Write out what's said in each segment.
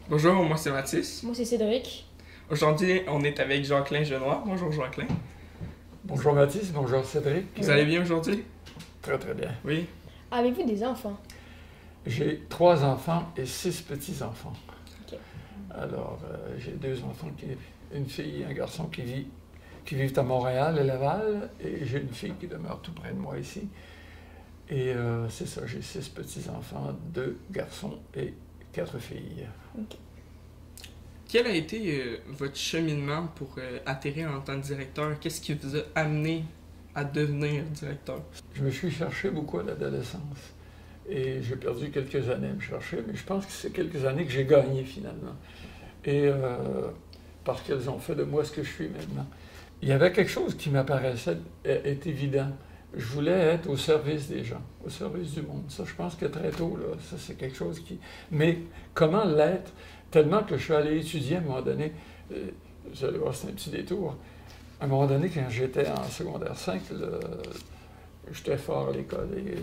Bonjour, moi c'est Mathis. Moi, c'est Cédric. Aujourd'hui, on est avec Jacqueline Genois. Bonjour Jacqueline. Bonjour Mathis, bonjour Cédric. Vous allez bien aujourd'hui? Très très bien. Oui. Avez-vous des enfants? J'ai 3 enfants et 6 petits-enfants. Ok. Alors, j'ai 2 enfants, une fille et un garçon qui vivent à Montréal et Laval, et j'ai une fille qui demeure tout près de moi ici. Et c'est ça, j'ai 6 petits-enfants, 2 garçons et 4 filles. Ok. Quel a été votre cheminement pour atterrir en tant que directeur? Qu'est-ce qui vous a amené à devenir directeur? Je me suis cherché beaucoup à l'adolescence. Et j'ai perdu quelques années à me chercher, mais je pense que c'est quelques années que j'ai gagné finalement. Et parce qu'elles ont fait de moi ce que je suis maintenant. Il y avait quelque chose qui m'apparaissait, est évident. Je voulais être au service des gens, au service du monde. Ça, je pense que très tôt, là, ça c'est quelque chose qui... Mais comment l'être? Tellement que je suis allé étudier à un moment donné, vous allez voir, c'est un petit détour. À un moment donné, quand j'étais en secondaire 5, j'étais fort à l'école et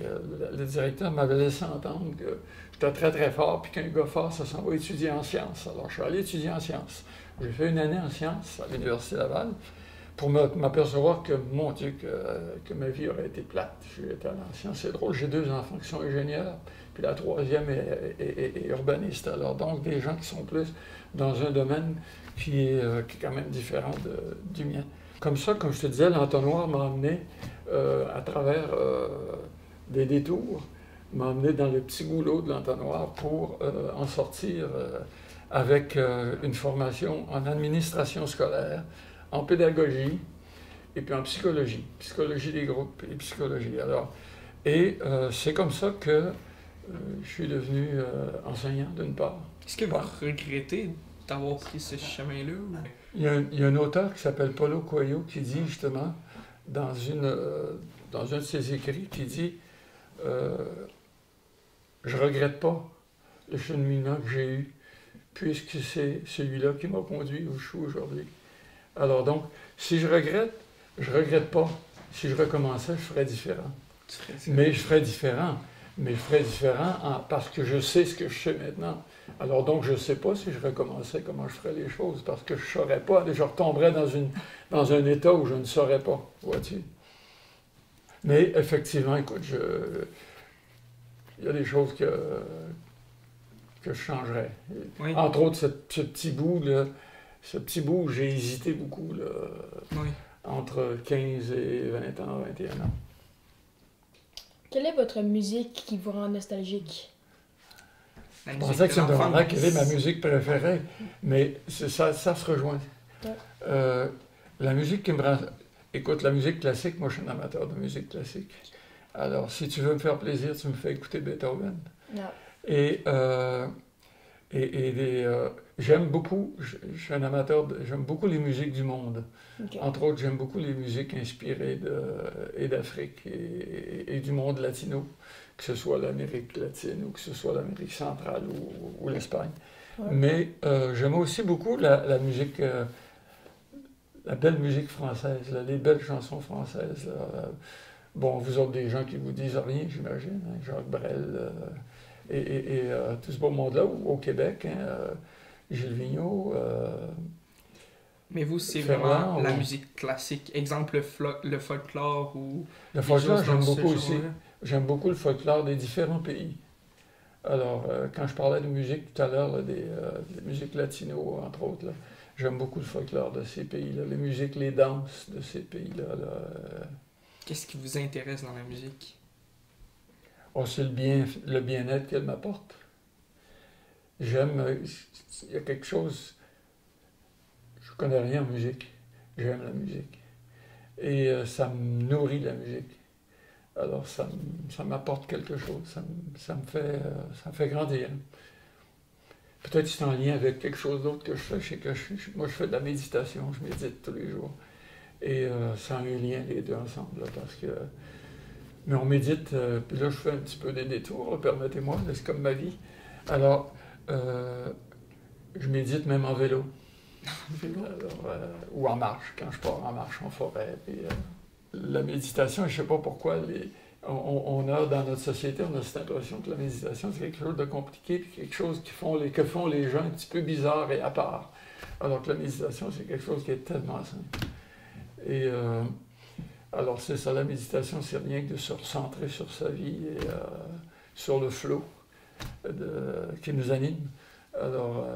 le directeur m'avait laissé entendre que j'étais très très fort, puis qu'un gars fort, ça s'en va étudier en sciences. Alors je suis allé étudier en sciences. J'ai fait une année en sciences à l'Université Laval pour m'apercevoir que, mon Dieu, que ma vie aurait été plate. J'étais allé en sciences. C'est drôle, j'ai 2 enfants qui sont ingénieurs, puis la troisième est urbaniste. Alors donc des gens qui sont plus dans un domaine qui est quand même différent du mien. Comme ça, comme je te disais, l'entonnoir m'a emmené à travers des détours, m'a emmené dans le petit goulot de l'entonnoir pour en sortir avec une formation en administration scolaire, en pédagogie et puis en psychologie des groupes et psychologie. Alors, c'est comme ça que je suis devenu enseignant d'une part. Est-ce que vous regrettez d'avoir pris ce chemin-là? Il y a un auteur qui s'appelle Paulo Coelho qui dit justement, dans un de ses écrits, qui dit je ne regrette pas le cheminement que j'ai eu, puisque c'est celui-là qui m'a conduit où je suis aujourd'hui. Alors donc, si je regrette pas. Si je recommençais, je ferais différent. Mais je ferais différent. Mais je ferais différent parce que je sais ce que je sais maintenant. Alors donc, je ne sais pas si je recommençais comment je ferais les choses, parce que je ne saurais pas. Je retomberais dans un état où je ne saurais pas, vois-tu. Mais effectivement, écoute, il y a des choses que je changerais. Oui. Entre autres, ce petit bout, là, ce petit bout où j'ai hésité beaucoup, là, Oui. entre 15 et 20 ans, 21 ans. Quelle est votre musique qui vous rend nostalgique? Je pensais que tu me demanderais quelle est ma musique préférée, mais ça se rejoint. Ouais. La musique qui me rend... Écoute, la musique classique, moi je suis un amateur de musique classique. Alors, si tu veux me faire plaisir, tu me fais écouter Beethoven. Non. Et j'aime beaucoup, je suis un amateur, j'aime beaucoup les musiques du monde. Ok. Entre autres, j'aime beaucoup les musiques inspirées d'Afrique et du monde latino, que ce soit l'Amérique latine ou que ce soit l'Amérique centrale ou l'Espagne. Ouais. Mais j'aime aussi beaucoup la musique, la belle musique française, là, les belles chansons françaises. Là. Bon, vous autres, des gens qui vous disent rien, j'imagine, hein, Jacques Brel et tout ce beau monde-là, au Québec, hein, Gilles Vigneault. Mais vous, c'est Ferland, vraiment la musique classique. Exemple, le folklore ou... Le folklore, choses j'aime dans ce beaucoup aussi. genre-là. J'aime beaucoup le folklore des différents pays. Alors, quand je parlais de musique tout à l'heure, là, des musiques latino, entre autres, là, j'aime beaucoup le folklore de ces pays-là, les musiques, les danses de ces pays-là. Là, Qu'est-ce qui vous intéresse dans la musique? Oh, c'est le bien-être qu'elle m'apporte. J'aime... Il y a quelque chose... Je connais rien en musique. J'aime la musique. Et ça me nourrit, la musique. Alors, ça m'apporte quelque chose. Ça me fait grandir. Peut-être que c'est en lien avec quelque chose d'autre que je fais. Moi, je fais de la méditation. Je médite tous les jours. Et ça a un lien, les deux ensemble. Là, parce que... Mais on médite, puis là, je fais un petit peu des détours, là, permettez-moi, c'est comme ma vie. Alors, je médite même en vélo. Alors, ou en marche, quand je pars en marche en forêt. Puis, la méditation, je ne sais pas pourquoi, On a, dans notre société, on a cette impression que la méditation, c'est quelque chose de compliqué, puis quelque chose que font les gens un petit peu bizarres et à part. Alors que la méditation, c'est quelque chose qui est tellement simple. Et alors, c'est ça, la méditation, c'est rien que de se recentrer sur sa vie et sur le flow qui nous anime. Alors,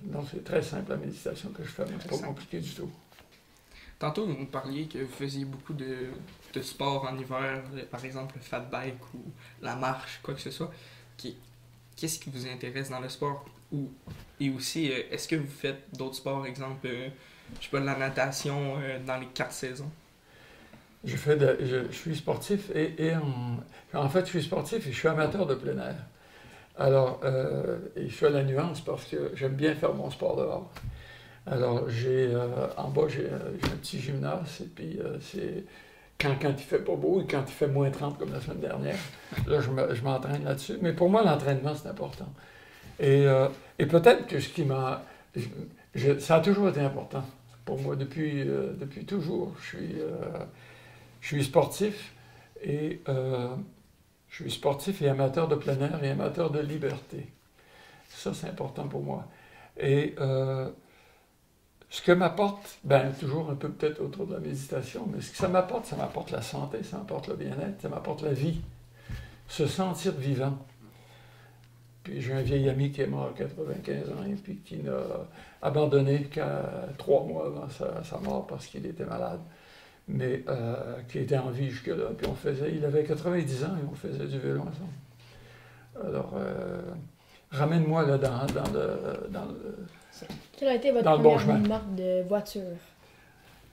non, c'est très simple la méditation que je fais, mais c'est pas compliqué du tout. Tantôt, vous nous parliez que vous faisiez beaucoup de sport en hiver, par exemple le fat bike ou la marche, quoi que ce soit. Qu'est-ce qui vous intéresse dans le sport? Et aussi, est-ce que vous faites d'autres sports, exemple, je sais pas, de la natation dans les 4 saisons? Je suis sportif en fait, je suis sportif et je suis amateur de plein air. Alors, et je fais la nuance parce que j'aime bien faire mon sport dehors. Alors, en bas, j'ai un petit gymnase, et puis c'est quand il fait pas beau et quand il fait moins 30 comme la semaine dernière, là, je m'entraîne là-dessus. Mais pour moi, l'entraînement, c'est important. Et peut-être que ce qui m'a... ça a toujours été important pour moi, depuis toujours. Je suis sportif et amateur de plein air et amateur de liberté. Ça, c'est important pour moi. Et ce que m'apporte, toujours un peu peut-être autour de la méditation, mais ce que ça m'apporte la santé, ça m'apporte le bien-être, ça m'apporte la vie. Se sentir vivant. Puis j'ai un vieil ami qui est mort à 95 ans et puis qui n'a abandonné qu'à 3 mois avant sa mort parce qu'il était malade, mais qui était en vie jusque-là. Puis il avait 90 ans et on faisait du vélo ensemble. Alors, ramène-moi là dans le Quelle a été votre première marque de voiture?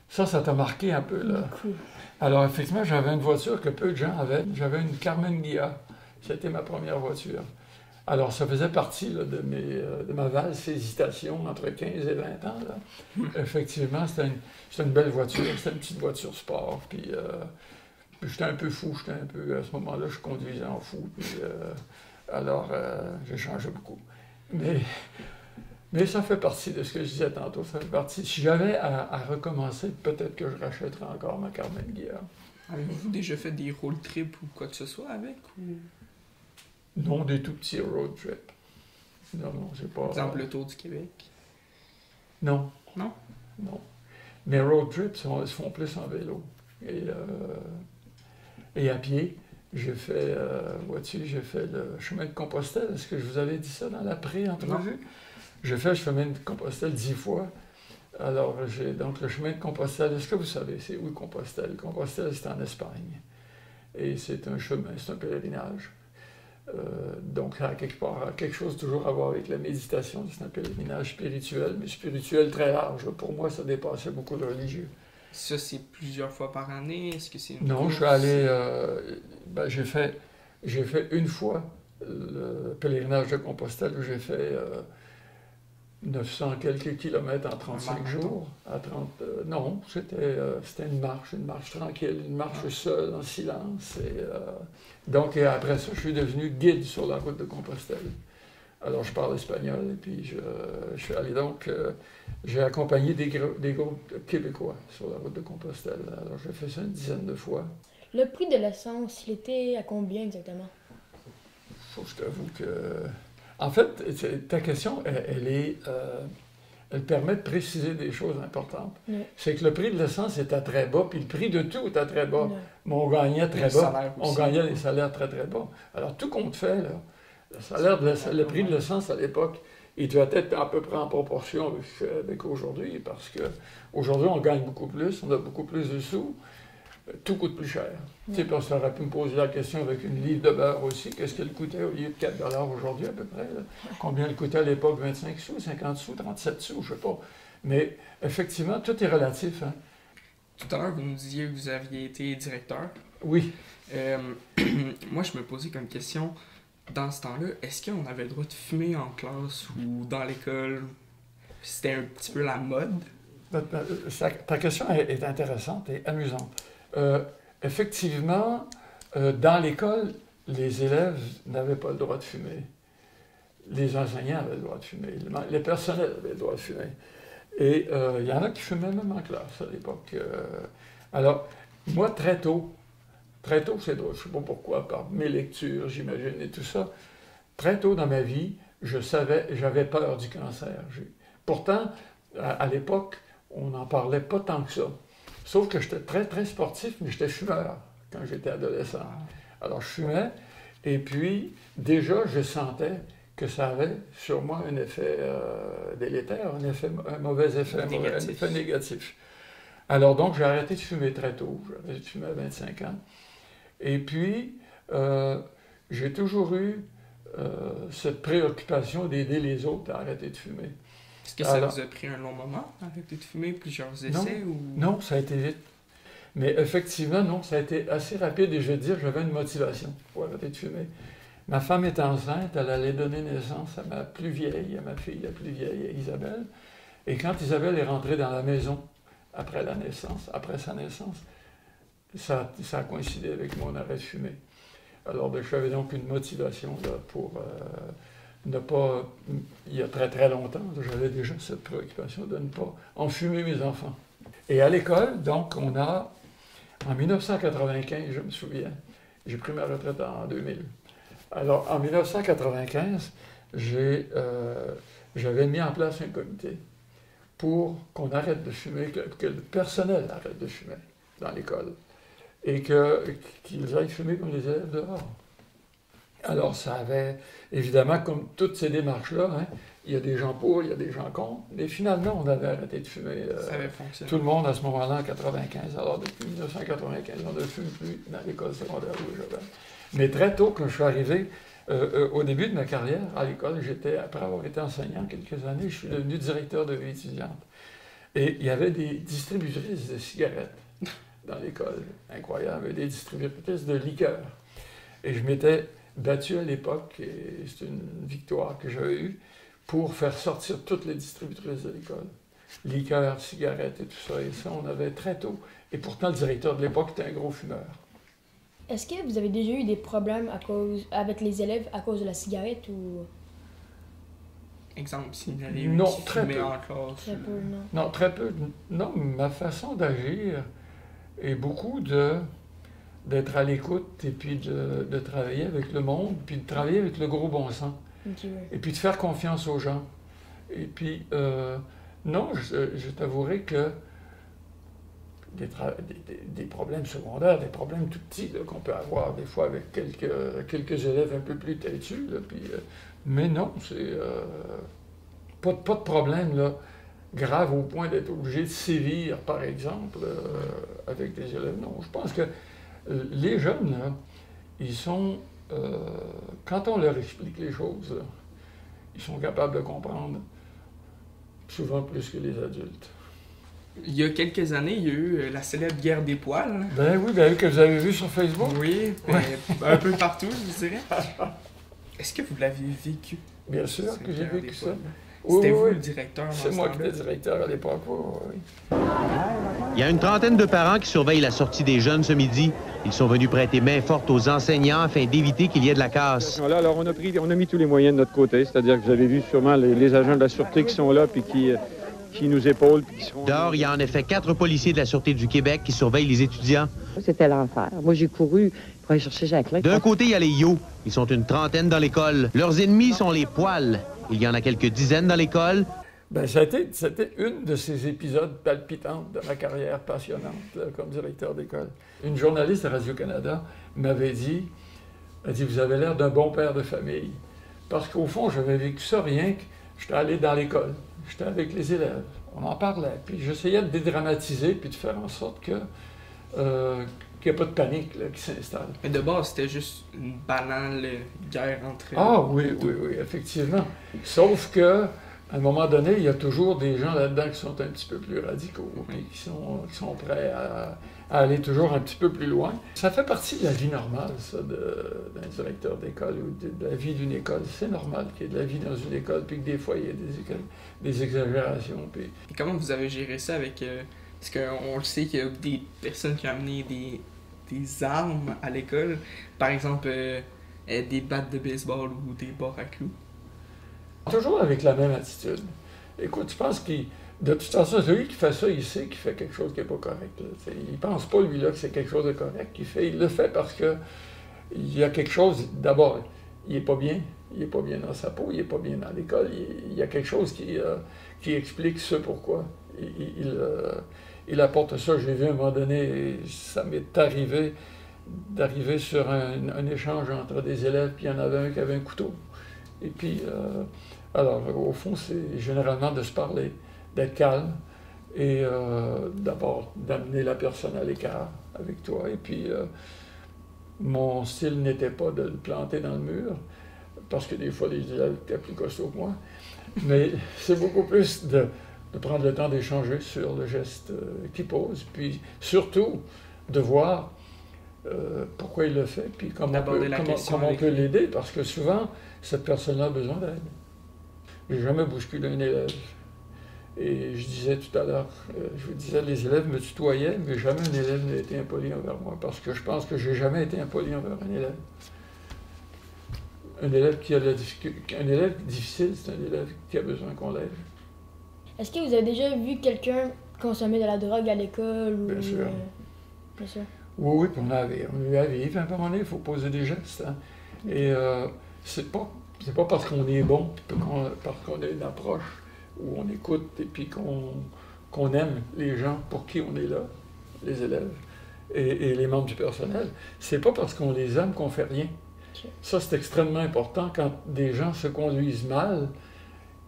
Ça t'a marqué un peu, là. Beaucoup. Alors, effectivement, j'avais une voiture que peu de gens avaient. J'avais une Carmen Ghia. C'était ma première voiture. Alors, ça faisait partie là, de ma valse hésitation entre 15 et 20 ans. Là. Effectivement, c'était une belle voiture. C'était une petite voiture sport. Puis j'étais un peu fou. À ce moment-là, je conduisais en fou. Puis, alors, j'ai changé beaucoup. Mais ça fait partie de ce que je disais tantôt, ça fait partie. Si j'avais à recommencer, peut-être que je rachèterais encore ma Carmen Ghia. Avez-vous déjà fait des road trips ou quoi que ce soit avec? Ou... Non, des tout petits road trips. Non, j'ai pas... Par exemple, le Tour du Québec? Non. Non? Non. Mes road trips se font plus en vélo. Et à pied. J'ai fait le chemin de Compostelle. Est-ce que je vous avais dit ça dans la pré-entrevue? J'ai fait le chemin de Compostelle 10 fois. Alors, donc le chemin de Compostelle, est-ce que vous savez c'est où Compostelle? Compostelle, c'est en Espagne. Et c'est un chemin, c'est un pèlerinage. Donc, ça a quelque chose toujours à voir avec la méditation. C'est un pèlerinage spirituel, mais spirituel très large. Pour moi, ça dépassait beaucoup de religieux. Ça, c'est plusieurs fois par année? Est-ce que c'est Non, je suis allé... j'ai fait une fois le pèlerinage de Compostelle où j'ai fait 900 quelques kilomètres en 35 jours. Non, c'était une marche tranquille, une marche seule, en silence. Donc, après ça, je suis devenu guide sur la route de Compostelle. Alors, je parle espagnol et puis je suis allé donc... j'ai accompagné des groupes québécois sur la route de Compostelle. Alors, j'ai fait ça une dizaine de fois. Le prix de l'essence, il était à combien exactement? Faut que je t'avoue que... En fait, ta question, elle permet de préciser des choses importantes. Oui. C'est que le prix de l'essence était très bas, puis le prix de tout était très bas. Oui. Mais on gagnait très bas. On gagnait des salaires très, très bas. Alors, tout compte fait, là, le prix de l'essence à l'époque, il doit être à peu près en proportion avec aujourd'hui, parce qu'aujourd'hui, on gagne beaucoup plus, on a beaucoup plus de sous. Tout coûte plus cher. Tu sais, parce qu'on aurait pu me poser la question avec une livre de beurre aussi. Qu'est-ce qu'elle coûtait au lieu de 4 $ aujourd'hui, à peu près? Là? Combien elle coûtait à l'époque? 25 sous, 50 sous, 37 sous, je ne sais pas. Mais effectivement, tout est relatif. Hein? Tout à l'heure, vous nous disiez que vous aviez été directeur. Oui. Moi, je me posais comme question, dans ce temps-là, est-ce qu'on avait le droit de fumer en classe ou dans l'école? C'était un petit peu la mode? Ta question est intéressante et amusante. Effectivement, dans l'école, les élèves n'avaient pas le droit de fumer. Les enseignants avaient le droit de fumer. Les personnels avaient le droit de fumer. Et il y en a qui fumaient même en classe à l'époque. Alors, moi, très tôt, très tôt, c'est drôle, je ne sais pas pourquoi, par mes lectures, j'imagine, et tout ça, très tôt dans ma vie, j'avais peur du cancer. Pourtant, à l'époque, on n'en parlait pas tant que ça. Sauf que j'étais très, très sportif, mais j'étais fumeur quand j'étais adolescent. Alors, je fumais, et puis, déjà, je sentais que ça avait sur moi un effet délétère, un mauvais effet, un effet négatif. Alors, donc, j'ai arrêté de fumer très tôt. J'ai arrêté de fumer à 25 ans. Et puis, j'ai toujours eu cette préoccupation d'aider les autres à arrêter de fumer. Est-ce que ça vous a pris un long moment, arrêter de fumer, plusieurs essais? Non, ça a été vite. Mais effectivement, non, ça a été assez rapide et je veux dire, j'avais une motivation pour arrêter de fumer. Ma femme est enceinte, elle allait donner naissance à ma plus vieille, à ma fille la plus vieille, Isabelle. Et quand Isabelle est rentrée dans la maison après sa naissance, ça a coïncidé avec mon arrêt de fumer. Alors, j'avais donc une motivation là, pour ne pas... Il y a très, très longtemps, j'avais déjà cette préoccupation de ne pas enfumer mes enfants. Et à l'école, donc, on a... En 1995, je me souviens, j'ai pris ma retraite en 2000. Alors, en 1995, j'avais mis en place un comité pour qu'on arrête de fumer, que le personnel arrête de fumer dans l'école et qu'ils aillent fumer comme les élèves dehors. Alors, ça avait, évidemment, comme toutes ces démarches-là, hein, il y a des gens pour, il y a des gens contre, mais finalement, on avait arrêté de fumer. Ça avait fonctionné. Tout le monde à ce moment-là, en 1995. Alors, depuis 1995, on ne fume plus dans l'école secondaire où j'avais. Mais très tôt, quand je suis arrivé, au début de ma carrière à l'école, après avoir été enseignant quelques années, je suis devenu directeur de vie étudiante. Et il y avait des distributrices de cigarettes dans l'école, incroyable, et des distributrices de liqueurs. Et je m'étais battu à l'époque, et c'est une victoire que j'avais eue, pour faire sortir toutes les distributrices de l'école. Liqueurs, cigarettes et tout ça. Et ça, on avait très tôt. Et pourtant, le directeur de l'époque était un gros fumeur. Est-ce que vous avez déjà eu des problèmes avec les élèves à cause de la cigarette ou... Exemple, s'il y avait non, très peu. En classe. Très peu, non. Non, très peu. Non, ma façon d'agir est beaucoup d'être à l'écoute et puis de travailler avec le monde, puis de travailler avec le gros bon sens. Okay. Et puis de faire confiance aux gens. Et puis, non, je t'avouerai que des problèmes secondaires, des problèmes tout petits qu'on peut avoir des fois avec quelques élèves un peu plus têtus. Là, puis, mais non, c'est pas de problème là, grave au point d'être obligé de sévir, par exemple, avec des élèves. Non, je pense que les jeunes, là, ils sont... quand on leur explique les choses, là, ils sont capables de comprendre souvent plus que les adultes. Il y a quelques années, il y a eu la célèbre guerre des poils. Ben oui, que vous avez vu sur Facebook. Oui, un peu partout, je vous dirais. Est-ce que vous l'aviez vécu? Bien sûr que j'ai vécu ça. C'était vous le directeur? C'est moi qui étais directeur à l'époque, oui. Il y a une trentaine de parents qui surveillent la sortie des jeunes ce midi. Ils sont venus prêter main forte aux enseignants afin d'éviter qu'il y ait de la casse. Alors on a mis tous les moyens de notre côté, c'est-à-dire que vous avez vu sûrement les agents de la Sûreté qui sont là puis qui nous épaulent. Puis qui sont... Dehors, il y a en effet 4 policiers de la Sûreté du Québec qui surveillent les étudiants. C'était l'enfer. Moi, j'ai couru pour aller chercher Jacqueline. D'un côté, il y a les yo. Ils sont une trentaine dans l'école. Leurs ennemis sont les poils. Il y en a quelques dizaines dans l'école. Ben, c'était une de ces épisodes palpitants de ma carrière passionnante là, comme directeur d'école. Une journaliste à Radio-Canada m'avait dit, vous avez l'air d'un bon père de famille. Parce qu'au fond, j'avais vécu ça rien que j'étais allé dans l'école. J'étais avec les élèves. On en parlait. Puis j'essayais de dédramatiser puis de faire en sorte que qu'il n'y ait pas de panique là, qui s'installe. Mais de base, c'était juste une banale guerre entre... Ah oui, effectivement. Sauf que à un moment donné, il y a toujours des gens là-dedans qui sont un petit peu plus radicaux, et qui sont prêts à aller toujours un petit peu plus loin. Ça fait partie de la vie normale, ça, d'un directeur d'école ou de la vie d'une école. C'est normal qu'il y ait de la vie dans une école, puis que des fois, il y ait des exagérations. Puis... Et comment vous avez géré ça avec... parce qu'on le sait qu'il y a des personnes qui ont amené des armes à l'école, par exemple des battes de baseball ou des barres à clous. Toujours avec la même attitude. Écoute, je pense que De toute façon, celui qui fait ça, il sait qu'il fait quelque chose qui n'est pas correct. Là. Il ne pense pas, lui, là, que c'est quelque chose de correct qu'il fait. Il le fait parce que il y a quelque chose, d'abord, il n'est pas bien. Il n'est pas bien dans sa peau, il n'est pas bien dans l'école. Il y a quelque chose qui explique ce pourquoi. Il apporte ça. J'ai vu à un moment donné, ça m'est arrivé d'arriver sur un échange entre des élèves, puis il y en avait un qui avait un couteau. Et puis, alors, au fond, c'est généralement de se parler, d'être calme, et d'abord d'amener la personne à l'écart avec toi. Et puis, mon style n'était pas de le planter dans le mur, parce que des fois, les élèves étaient plus costauds que moi, mais c'est beaucoup plus de prendre le temps d'échanger sur le geste qu'il pose, puis surtout de voir pourquoi il le fait, puis comment on peut l'aider, parce que souvent, cette personne-là a besoin d'aide. Je n'ai jamais bousculé un élève. Et je disais tout à l'heure, je vous disais, les élèves me tutoyaient, mais jamais un élève n'a été impoli envers moi, parce que je pense que je n'ai jamais été impoli envers un élève. Un élève qui a de la difficulté, un élève difficile, c'est un élève qui a besoin qu'on l'aide. Est-ce que vous avez déjà vu quelqu'un consommer de la drogue à l'école? Bien sûr. Bien sûr. Oui, puis on a eu à vivre. À un moment donné, il faut poser des gestes. Hein. Et c'est pas parce qu'on est bon, parce qu'on a une approche où on écoute et puis qu'on aime les gens pour qui on est là, les élèves et les membres du personnel. C'est pas parce qu'on les aime qu'on fait rien. Ça, c'est extrêmement important. Quand des gens se conduisent mal,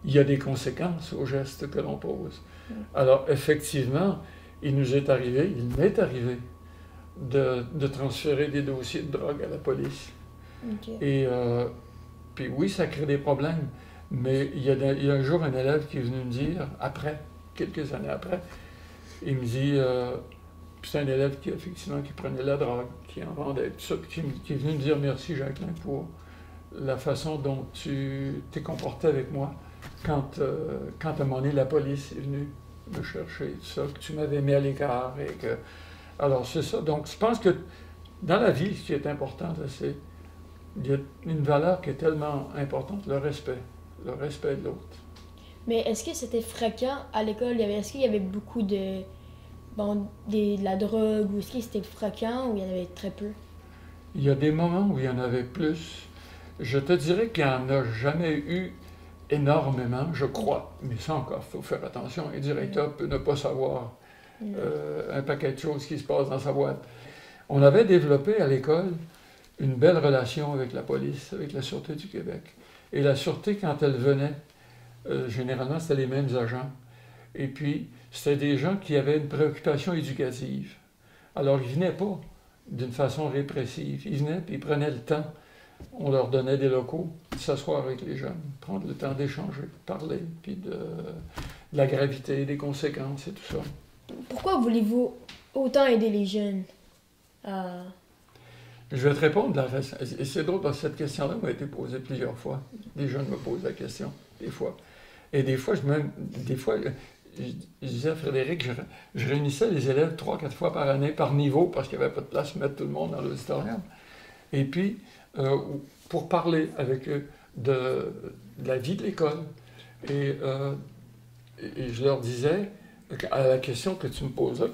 il y a des conséquences aux gestes que l'on pose. Alors, effectivement, il m'est arrivé de transférer des dossiers de drogue à la police. Okay. Et puis oui, ça crée des problèmes, mais il y a un jour un élève qui est venu me dire, quelques années après, il me dit, c'est un élève qui effectivement qui prenait la drogue, qui en vendait, tout ça, qui est venu me dire merci Jacqueline pour la façon dont tu t'es comporté avec moi quand à un moment donné la police est venue me chercher, tout ça, que tu m'avais mis à l'écart et que... Alors, c'est ça. Donc, je pense que dans la vie, ce qui est important, c'est qu'il y a une valeur qui est tellement importante, le respect de l'autre. Mais est-ce que c'était fréquent à l'école? Est-ce qu'il y avait beaucoup de la drogue, ou est-ce que c'était fréquent, ou il y en avait très peu? Il y a des moments où il y en avait plus. Je te dirais qu'il n'y en a jamais eu énormément, je crois. Mais ça encore, il faut faire attention. Un directeur peut ne pas savoir un paquet de choses qui se passent dans sa boîte. On avait développé à l'école une belle relation avec la police, avec la Sûreté du Québec. Et la Sûreté, quand elle venait, généralement, c'était les mêmes agents. Et puis, c'était des gens qui avaient une préoccupation éducative. Alors, ils ne venaient pas d'une façon répressive. Ils venaient, puis ils prenaient le temps. On leur donnait des locaux, de s'asseoir avec les jeunes, prendre le temps d'échanger, de parler, puis de la gravité, des conséquences et tout ça. Pourquoi voulez-vous autant aider les jeunes? Je vais te répondre. Et c'est drôle parce que cette question-là m'a été posée plusieurs fois. Des jeunes me posent la question, des fois. Et des fois, je disais à Frédéric, je réunissais les élèves 3-4 fois par année, par niveau, parce qu'il n'y avait pas de place pour mettre tout le monde dans l'auditorium. Et puis, pour parler avec eux de la vie de l'école. Et je leur disais, à la question que tu me poses là,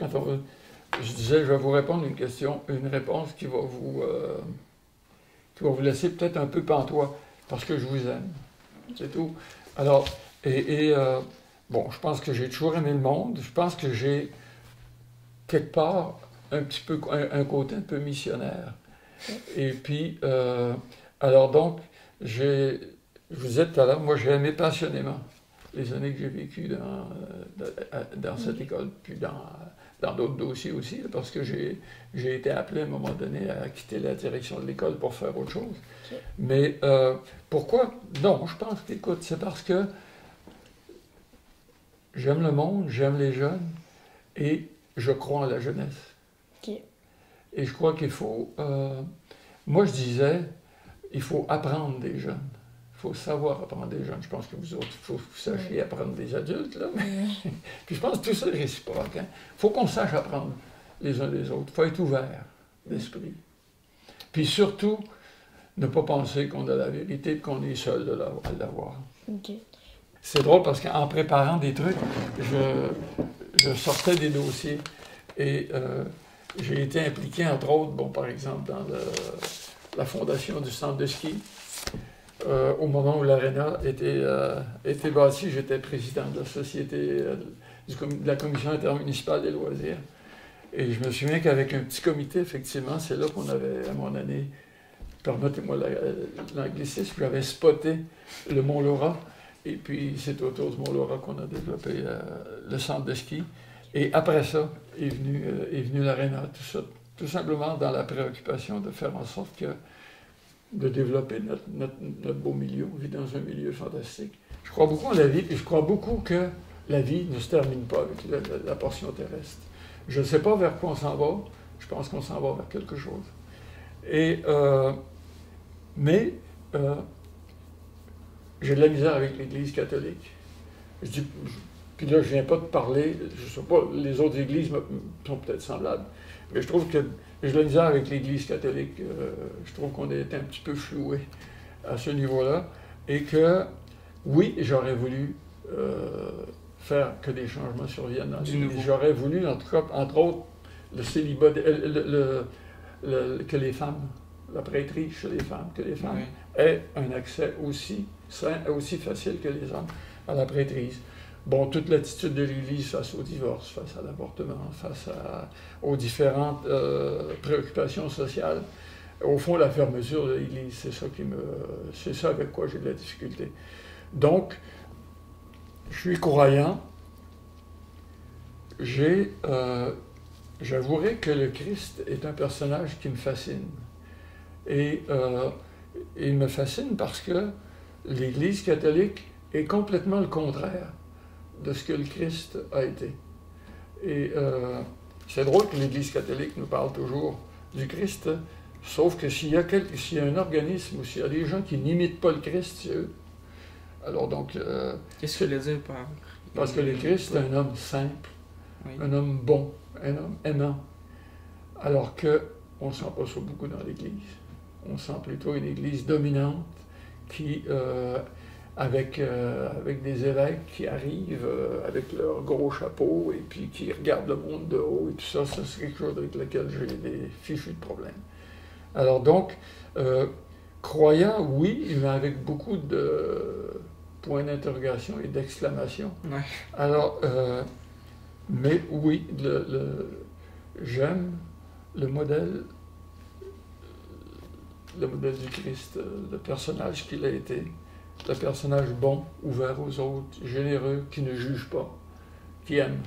je disais, je vais vous répondre une réponse qui va vous laisser peut-être un peu pantois, parce que je vous aime. C'est tout. Alors, bon, je pense que j'ai toujours aimé le monde. Je pense que j'ai, quelque part, un côté un peu missionnaire. Et puis, alors donc, je vous disais tout à l'heure, moi j'ai aimé passionnément les années que j'ai vécues dans cette école, puis dans d'autres dossiers aussi, parce que j'ai été appelé à un moment donné à quitter la direction de l'école pour faire autre chose. Okay. Mais pourquoi? Non, je pense qu'écoute, c'est parce que j'aime le monde, j'aime les jeunes, et je crois en la jeunesse. Okay. Et je crois qu'il faut... moi, je disais, il faut apprendre des jeunes. Il faut savoir apprendre des jeunes. Je pense que vous autres, il faut que vous sachiez apprendre des adultes. Là. Puis je pense que tout ça est réciproque. Il faut qu'on sache apprendre les uns des autres. Il faut être ouvert d'esprit. Puis surtout, ne pas penser qu'on a la vérité et qu'on est seul à l'avoir. OK. c'est drôle parce qu'en préparant des trucs, je sortais des dossiers et j'ai été impliqué, entre autres, bon, par exemple, dans la fondation du centre de ski. Au moment où l'aréna était bâti, j'étais président de la société, de la commission intermunicipale des loisirs. Et je me souviens qu'avec un petit comité, effectivement, c'est là qu'on avait, à mon année, permettez-moi l'anglicisme, j'avais spoté le Mont Laura. Et puis, c'est autour du Mont Laura qu'on a développé le centre de ski. Et après ça est venu l'aréna, tout ça, tout simplement dans la préoccupation de faire en sorte de développer notre beau milieu. On vit dans un milieu fantastique. Je crois beaucoup en la vie, et je crois beaucoup que la vie ne se termine pas avec la portion terrestre. Je ne sais pas vers quoi on s'en va, je pense qu'on s'en va vers quelque chose. Mais j'ai de la misère avec l'Église catholique. Puis là, je ne viens pas de parler, je ne sais pas, les autres églises sont peut-être semblables, mais je trouve que j'ai de la misère avec l'Église catholique. Je trouve qu'on a été un petit peu floué à ce niveau-là, et que, oui, j'aurais voulu faire que des changements surviennent dans l'Église. J'aurais voulu, en tout cas, entre autres, le célibat, que les femmes, la prêtrise chez les femmes, que les femmes aient un accès aussi sain, aussi facile que les hommes à la prêtrise. Bon, toute l'attitude de l'Église face au divorce, face à l'avortement, face aux différentes préoccupations sociales. Au fond, la fermeture de l'Église, c'est ça avec quoi j'ai de la difficulté. Donc, je suis croyant. J'avouerai que le Christ est un personnage qui me fascine. Et il me fascine parce que l'Église catholique est complètement le contraire de ce que le Christ a été. Et c'est drôle que l'Église catholique nous parle toujours du Christ, sauf que s'il y a un organisme ou s'il y a des gens qui n'imitent pas le Christ, c'est eux. Alors donc... Qu'est-ce que je veux dire par... Parce que le Christ est un homme simple, un homme bon, un homme aimant, alors qu'on ne sent pas ça beaucoup dans l'Église. On sent plutôt une Église dominante qui... avec des évêques qui arrivent avec leur gros chapeau et puis qui regardent le monde de haut et tout ça, c'est quelque chose avec lequel j'ai des fichus de problèmes. Alors donc, croyant, oui, mais avec beaucoup de points d'interrogation et d'exclamation. Ouais. Alors, mais oui, j'aime le modèle du Christ, le personnage qu'il a été. Le personnage bon, ouvert aux autres, généreux, qui ne juge pas, qui aime.